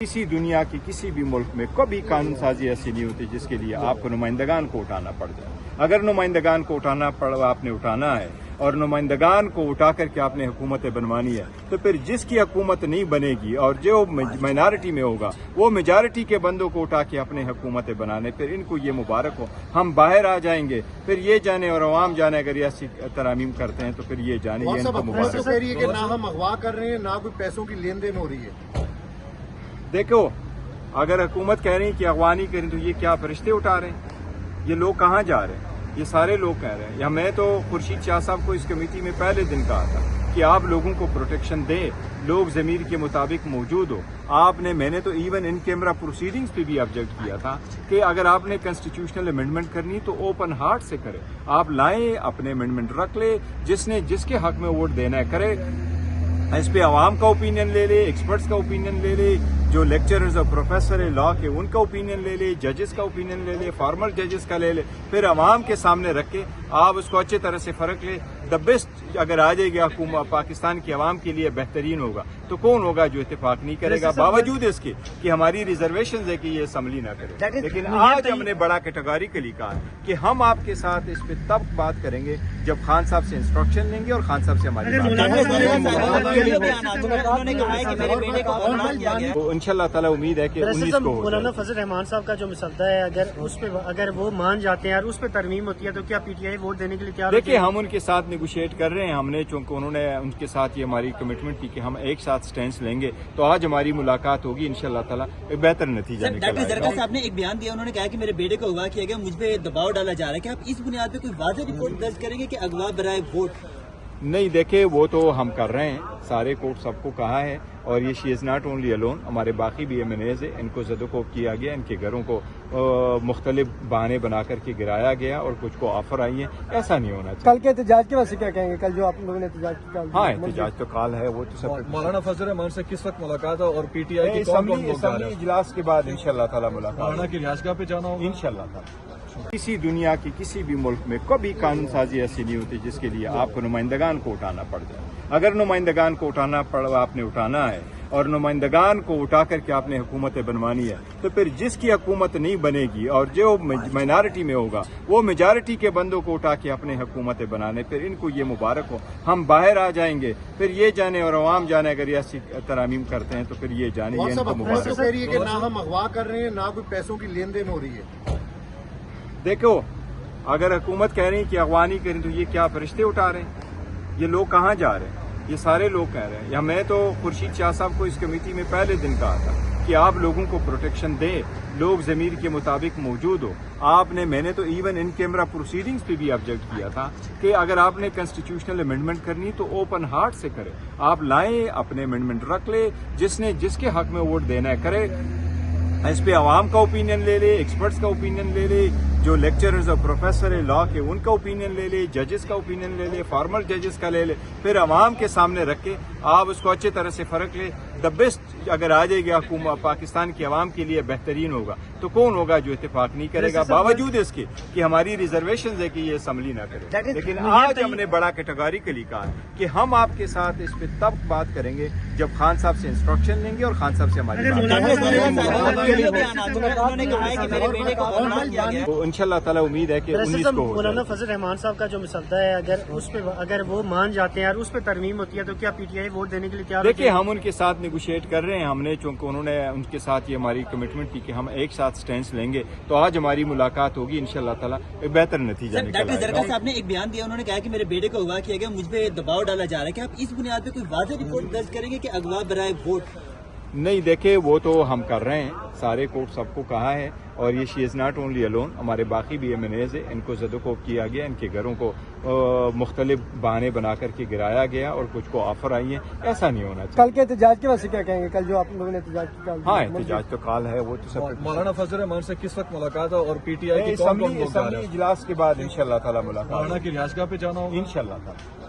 किसी दुनिया की किसी भी मुल्क में कभी कानून साजी ऐसी नहीं होती जिसके लिए आपको नुमाइंदगान को उठाना पड़ जाए। अगर नुमाइंदगान को उठाना पड़ा, आपने उठाना है और नुमाइंदगान को उठा करके आपने हुकूमतें बनवानी है, तो फिर जिसकी हुकूमत नहीं बनेगी और जो माइनॉरिटी में होगा वो मेजॉरिटी के बंदों को उठा के अपने हुकूमतें बनाने, फिर इनको ये मुबारक हो। हम बाहर आ जाएंगे, फिर ये जाने और अवाम जाने अगर ऐसी तरमीम करते हैं तो फिर ये जाने ये इनको मुबारक है। ना हम अगवा कर रहे हैं, ना कोई पैसों की लेन देन हो रही है। देखो, अगर हुकूमत कह रही है कि अगवानी करें तो ये क्या फरिश्ते उठा रहे हैं? ये लोग कहाँ जा रहे हैं? ये सारे लोग कह रहे हैं। या मैं तो खुर्शीद शाह साहब को इस कमेटी में पहले दिन कहा था कि आप लोगों को प्रोटेक्शन दें, लोग ज़मीर के मुताबिक मौजूद हो। मैंने तो इवन इन कैमरा प्रोसीडिंग्स पे भी ऑब्जेक्ट किया था कि अगर आपने कॉन्स्टिट्यूशनल अमेंडमेंट करनी तो ओपन हार्ट से करें, आप लाएं, अपने अमेंडमेंट रख ले, जिसने जिसके हक में वोट देना है करे। इस पे आवाम का ओपिनियन ले ले, एक्सपर्ट्स का ओपिनियन ले ले, जो लेक्चरर्स और प्रोफेसर है लॉ के उनका ओपिनियन ले ले, जजेस का ओपिनियन ले ले, फॉर्मल जजेस का ले ले, फिर आवाम के सामने रख के आप उसको अच्छी तरह से फर्क ले। द बेस्ट अगर आ जाएगी हुकूमत पाकिस्तान की आवाम के लिए बेहतरीन होगा, तो कौन होगा जो इत्तेफाक नहीं करेगा, बावजूद इसके कि हमारी रिजर्वेशन है कि ये असम्बली ना करे। लेकिन आज हमने बड़ा कैटेगोरिकली कहा कि हम आपके साथ इस पे तब बात करेंगे जब खान साहब से इंस्ट्रक्शन लेंगे और खान साहब से हमारी इंशाल्लाह ताला उम्मीद है कि 19 को मौलाना फजल रहमान साहब का जो मसला है, अगर वो मान जाते हैं और उस पर तरमीम होती है तो क्या पीटीआई वोट देने के लिए तैयार? देखिए, हम उनके साथ नेगोशिएट कर रहे हैं। हमने चूंकि उन्होंने उनके साथ ये हमारी कमिटमेंट की कि हम एक साथ स्टैंड लेंगे, तो आज हमारी मुलाकात होगी, इंशाल्लाह ताला एक बेहतर नतीजा निकलेगा। डॉक्टर जरका साहब ने एक बयान दिया, उन्होंने कहा कि मेरे बेटे को अगवा किया गया, मुझ पे दबाव डाला जा रहा है, कि आप इस बुनियाद पे कोई वाज़ेह रिपोर्ट दर्ज करेंगे कि अगवा बराए वोट? नहीं, देखे वो तो हम कर रहे हैं, सारे कोर्ट सबको कहा है, और ये she is not only alone, हमारे बाकी भी MNAs है, इनको ज़दोकोब किया गया, इनके घरों को मुख्तलिफ बहाने बना करके गिराया गया और कुछ को ऑफर आई है। ऐसा नहीं होना चाहिए। कल के एहतजाज के वजह क्या कहेंगे? कल जो आप लोगों ने एहतजाज किया? हाँ, एहतजाज तो काल है, वो तो सब। मौलाना फजल रहमान से किस वक्त मुलाकात है और PTI की असम्बली इजलास के बाद इंशाल्लाह ताला मुलाकात, मौलाना की रिहाइशगाह पे जाना होगा इंशाल्लाह ताला। किसी दुनिया की किसी भी मुल्क में कभी कानून साजी ऐसी नहीं होती जिसके लिए आपको नुमाइंदगान को उठाना पड़ जाए। अगर नुमाइंदगान को उठाना पड़ा, आपने उठाना है और नुमाइंदगान को उठा करके आपने हुकूमतें बनवानी है, तो फिर जिसकी हुकूमत नहीं बनेगी और जो माइनॉरिटी में होगा वो मेजॉरिटी के बंदों को उठा के अपने हुकूमतें बनाने, फिर इनको ये मुबारक हो। हम बाहर आ जाएंगे, फिर ये जाने और अवाम जाने अगर ऐसी तरमीम करते हैं तो फिर ये जाने ये इनको मुबारक है। ना हम अगवा कर रहे हैं, ना कोई पैसों की लेन देन हो रही है। देखो, अगर हुकूमत कह रही है कि अगवानी करें तो ये क्या फरिश्ते उठा रहे हैं? ये लोग कहाँ जा रहे हैं? ये सारे लोग कह रहे हैं। या मैं तो खुर्शीद शाह साहब को इस कमेटी में पहले दिन कहा था कि आप लोगों को प्रोटेक्शन दें, लोग ज़मीर के मुताबिक मौजूद हो। मैंने तो इवन इन कैमरा प्रोसीडिंग्स पे भी ऑब्जेक्ट किया था कि अगर आपने कॉन्स्टिट्यूशनल अमेंडमेंट करनी तो ओपन हार्ट से करें, आप लाएं, अपने अमेंडमेंट रख ले, जिसने जिसके हक में वोट देना है करे। इस पे आवाम का ओपिनियन ले ले, एक्सपर्ट्स का ओपिनियन ले ले, जो लेक्चरर्स और प्रोफेसर है लॉ के उनका ओपिनियन ले ले, जजेस का ओपिनियन ले ले, फॉर्मल जजेस का ले ले, फिर आवाम के सामने रख के आप उसको अच्छी तरह से फर्क ले। द बेस्ट अगर आ जाएगी हुकूमत पाकिस्तान की आवाम के लिए बेहतरीन होगा, तो कौन होगा जो इत्तेफाक नहीं करेगा, बावजूद इसके कि हमारी रिजर्वेशन है कि ये असम्बली ना करे। लेकिन आज हमने बड़ा कैटेगोरिकली कहा कि हम आपके साथ इस पे तब बात करेंगे जब खान साहब से इंस्ट्रक्शन लेंगे और खान साहब से हमारी इंशाल्लाह ताला उम्मीद है कि 19 को मौलाना फजल रहमान साहब का जो मसला है, अगर वो मान जाते हैं और उस पर तरमीम होती है तो क्या पीटीआई वोट देने के लिए तैयार? देखिए, हम उनके साथ नेगोशिएट कर रहे हैं। हमने चूंकि उन्होंने उनके साथ ये हमारी कमिटमेंट की कि हम एक साथ स्टैंड लेंगे, तो आज हमारी मुलाकात होगी, इंशाल्लाह ताला एक बेहतर नतीजा निकलेगा। डॉक्टर जरका साहब ने एक बयान दिया, उन्होंने कहा कि मेरे बेटे को अगवा किया गया, मुझ पे दबाव डाला जा रहा है, कि आप इस बुनियाद पे कोई वाज़ेह रिपोर्ट दर्ज करेंगे कि अगवा बराए वोट? नहीं, देखे वो तो हम कर रहे हैं, सारे कोर्ट सबको कहा है, और ये she is not only alone, हमारे बाकी भी MNAs है, इनको ज़दोकोब किया गया, इनके घरों को मुख्तलिफ बहाने बना करके गिराया गया और कुछ को ऑफर आई है। ऐसा नहीं होना चाहिए। कल के एहतजाज के वजह क्या कहेंगे? कल जो आप लोगों ने एहतजाज किया? हाँ, एहतजाज तो काल है, वो तो सब। मौलाना फजल रहमान से किस वक्त मुलाकात है और PTI की असम्बली इजलास के बाद इंशाल्लाह ताला मुलाकात, मौलाना की रिहाइशगाह पे जाना होगा इंशाल्लाह ताला।